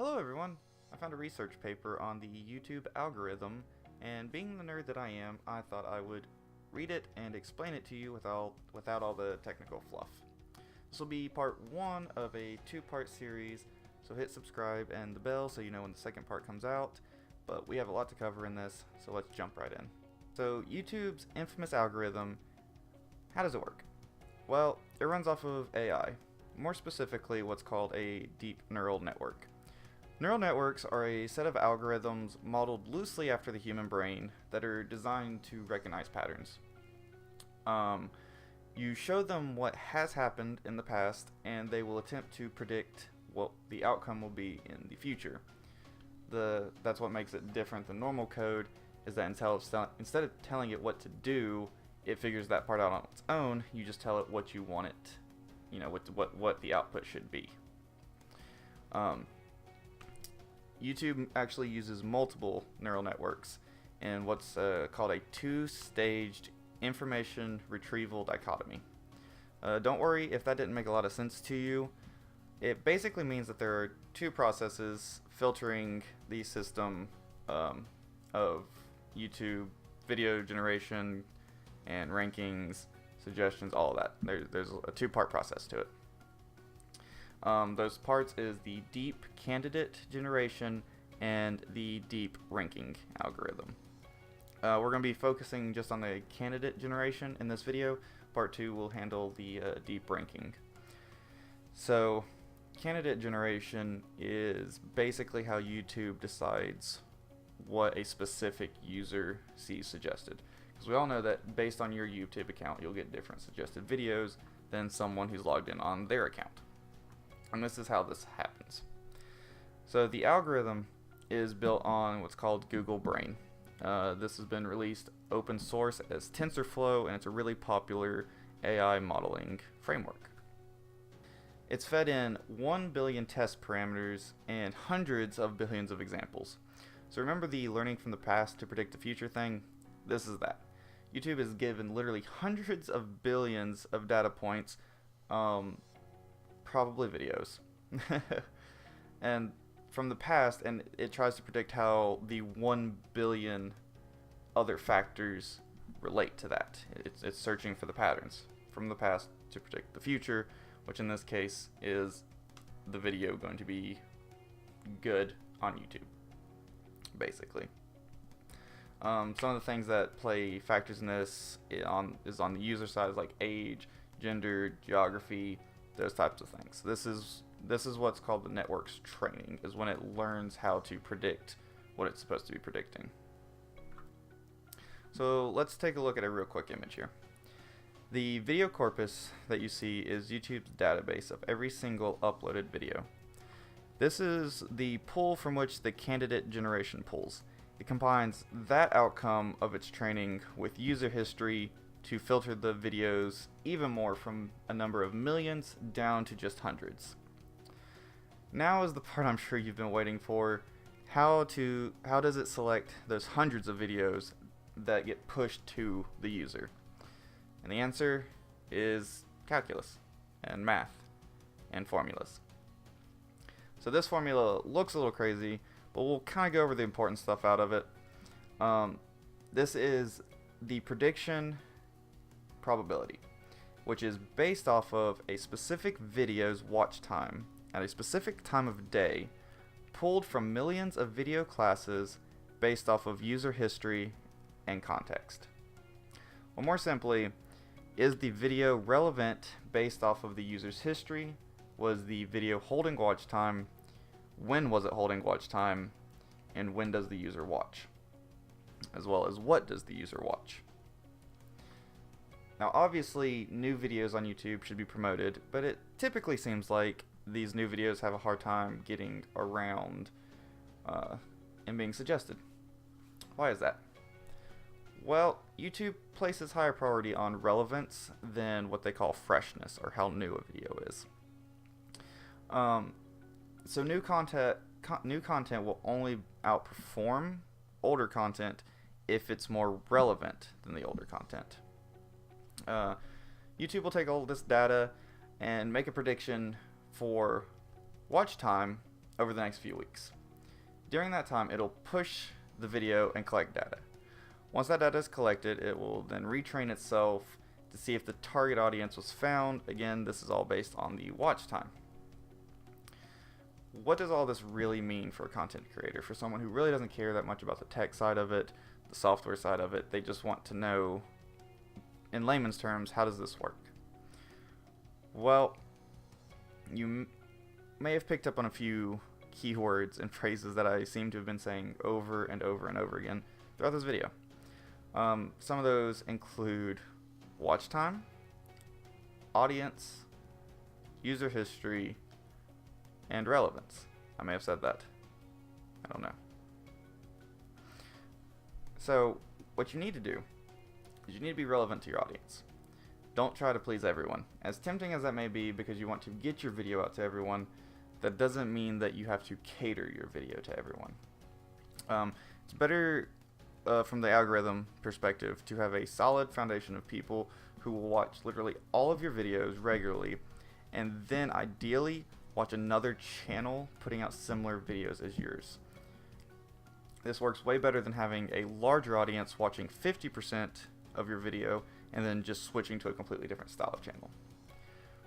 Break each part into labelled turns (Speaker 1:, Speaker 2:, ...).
Speaker 1: Hello everyone! I found a research paper on the YouTube algorithm, and being the nerd that I am, I thought I would read it and explain it to you without all the technical fluff. This will be part 1 of a 2-part series, so hit subscribe and the bell so you know when the second part comes out, but we have a lot to cover in this, so let's jump right in. So YouTube's infamous algorithm, how does it work? Well, it runs off of AI, more specifically what's called a deep neural network. Neural networks are a set of algorithms modeled loosely after the human brain that are designed to recognize patterns. You show them what has happened in the past, and they will attempt to predict what the outcome will be in the future. That's what makes it different than normal code, is that instead of telling it what to do, it figures that part out on its own. You just tell it what you want it, what the output should be. YouTube actually uses multiple neural networks in what's called a 2-staged information retrieval dichotomy. Don't worry if that didn't make a lot of sense to you. It basically means that there are 2 processes filtering the system of YouTube video generation and rankings, suggestions, all of that. There's a 2-part process to it. Those parts is the deep candidate generation and the deep ranking algorithm. We're going to be focusing just on the candidate generation in this video. Part 2 will handle the deep ranking. So, candidate generation is basically how YouTube decides what a specific user sees suggested. Because we all know that based on your YouTube account, you'll get different suggested videos than someone who's logged in on their account. And this is how this happens. So the algorithm is built on what's called Google Brain. This has been released open source as TensorFlow, and it's a really popular AI modeling framework. It's fed in 1 billion test parameters and hundreds of billions of examples. So remember the learning from the past to predict the future thing? This is that. YouTube is given literally hundreds of billions of data points, probably videos, and from the past, and it tries to predict how the 1 billion other factors relate to that. It's searching for the patterns from the past to predict the future, which in this case is the video going to be good on YouTube, basically. Some of the things that play factors in this is on the user side, like age, gender, geography, those types of things. This is what's called the network's training, is when it learns how to predict what it's supposed to be predicting. So let's take a look at a real quick image here. The video corpus that you see is YouTube's database of every single uploaded video. This is the pool from which the candidate generation pulls. It combines that outcome of its training with user history to filter the videos even more from a number of millions down to just hundreds. Now is the part I'm sure you've been waiting for. How does it select those hundreds of videos that get pushed to the user? And the answer is calculus and math and formulas. So this formula looks a little crazy, but we'll kind of go over the important stuff out of it. This is the prediction probability, which is based off of a specific video's watch time at a specific time of day, pulled from millions of video classes based off of user history and context. Or more simply, is the video relevant based off of the user's history? Was the video holding watch time? When was it holding watch time? And when does the user watch? As well as what does the user watch? Now obviously new videos on YouTube should be promoted, but it typically seems like these new videos have a hard time getting around and being suggested. Why is that? Well, YouTube places higher priority on relevance than what they call freshness, or how new a video is. So new content will only outperform older content if it's more relevant than the older content. YouTube will take all this data and make a prediction for watch time over the next few weeks. During that time, it'll push the video and collect data. Once that data is collected, it will then retrain itself to see if the target audience was found. Again, this is all based on the watch time. What does all this really mean for a content creator? For someone who really doesn't care that much about the tech side of it, the software side of it, they just want to know, in layman's terms, how does this work? Well, you may have picked up on a few keywords and phrases that I seem to have been saying over and over and over again throughout this video. Some of those include watch time, audience, user history, and relevance. I may have said that. I don't know. So, what you need to do is you need to be relevant to your audience. Don't try to please everyone. As tempting as that may be because you want to get your video out to everyone, that doesn't mean that you have to cater your video to everyone. It's better from the algorithm perspective to have a solid foundation of people who will watch literally all of your videos regularly, and then ideally watch another channel putting out similar videos as yours. This works way better than having a larger audience watching 50% of your video and then just switching to a completely different style of channel.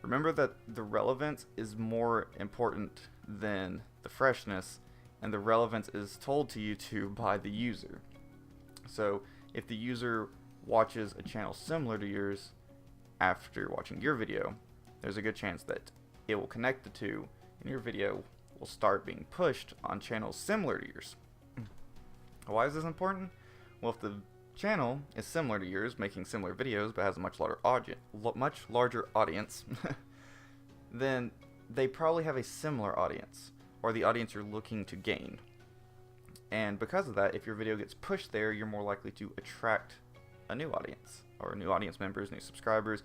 Speaker 1: Remember that the relevance is more important than the freshness, and the relevance is told to YouTube by the user. So if the user watches a channel similar to yours after watching your video, there's a good chance that it will connect the two and your video will start being pushed on channels similar to yours. Why is this important? Well, if the channel is similar to yours, making similar videos but has a much larger audience, then they probably have a similar audience, or the audience you're looking to gain. And because of that, if your video gets pushed there, you're more likely to attract a new audience, or new audience members, new subscribers,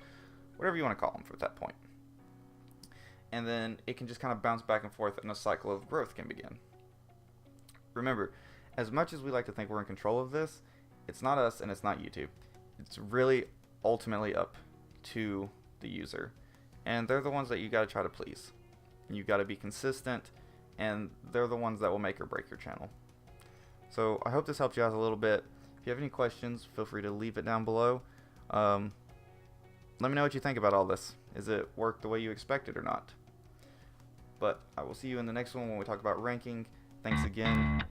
Speaker 1: whatever you want to call them at that point. And then it can just kind of bounce back and forth, and a cycle of growth can begin. Remember, as much as we like to think we're in control of this, it's not us and it's not YouTube. It's really ultimately up to the user. And they're the ones that you got to try to please. You got to be consistent, and they're the ones that will make or break your channel. So I hope this helped you out a little bit. If you have any questions, feel free to leave it down below. Let me know what you think about all this. Is it worked the way you expected or not? But I will see you in the next one when we talk about ranking. Thanks again.